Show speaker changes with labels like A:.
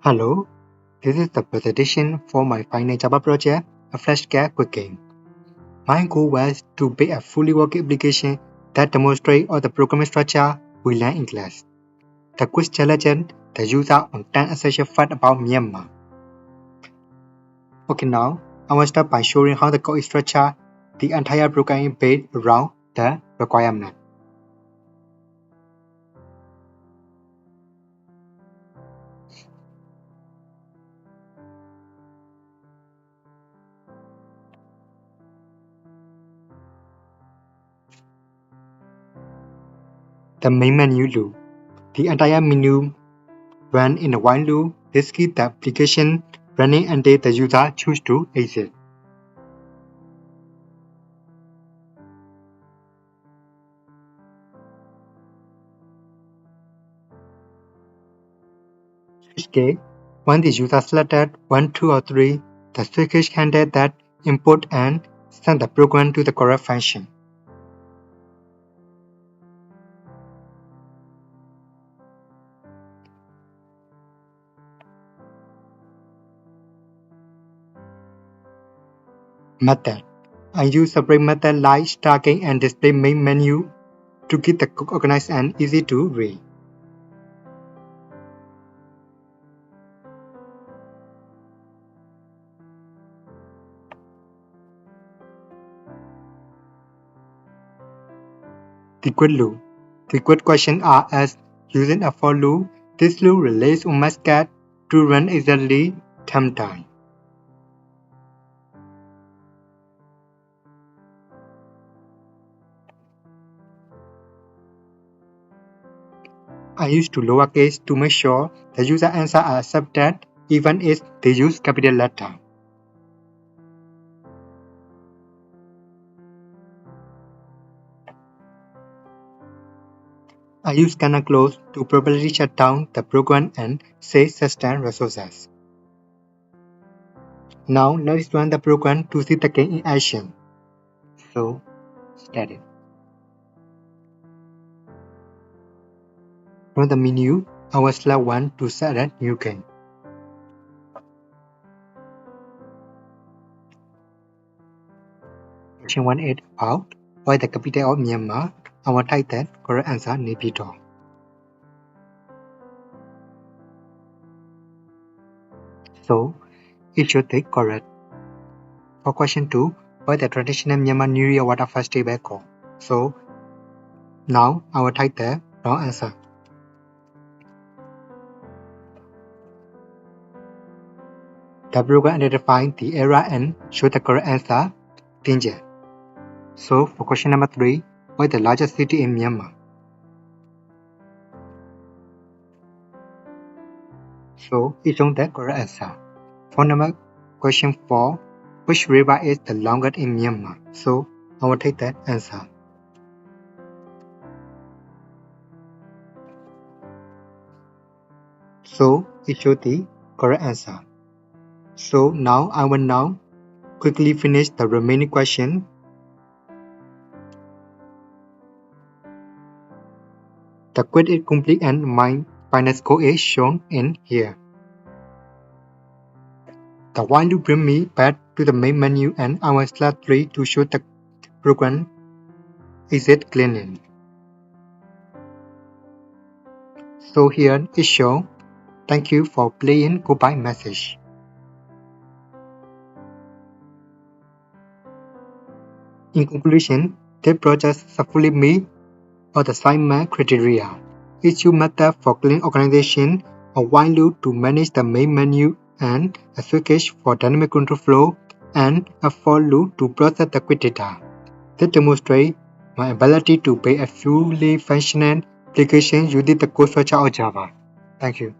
A: Hello, this is the presentation for my final Java project, a flashcard quick game. My goal was to build a fully working application that demonstrates all the programming structure we learned in class. The quiz challenges the user on 10 essential facts about Myanmar. Okay, now I will start by showing how the code is structured. The entire program is based around the requirement. The main menu loop. The entire menu runs in a while loop. This keeps the application running until the user chooses to exit. Switch case. When the user selected 1, 2 or 3, the switch case handles that input and send the program to the correct function. Method. I use separate methods like stacking and display main menu to keep the code organized and easy to read. The quit loop. The quit questions are asked using a for loop. This loop relates on mascot to run exactly 10 times. I use to lowercase to make sure the user answers are accepted even if they use capital letter. I use scanner close to properly shut down the program and save system resources. Now let's run the program to see the game in action. So, start it. From the menu, I will select one to set a new game. Question 1 is about why the capital of Myanmar. I will type that correct answer Naypyidaw. So, it should take correct. For question 2, why the traditional Myanmar New Year water festival called? So, now I will type the wrong answer. The program identifies the error and shows the correct answer, Tinja. So, for question number 3, what is the largest city in Myanmar? So, it shows the correct answer. For question 4, which river is the longest in Myanmar? So, I will take that answer. So, it shows the correct answer. So, now I will quickly finish the remaining question. The quiz is complete and my final score is shown in here. The while loop brings me back to the main menu and I will select 3 to show the program exit cleaning. So here it shows, thank you for playing, goodbye message. In conclusion, this project successfully meets all the assignment criteria. Issue method for clean organization, a while loop to manage the main menu, and a switch case for dynamic control flow, and a for loop to process the quick data. This demonstrates my ability to build a fully functional application using the code structure of Java. Thank you.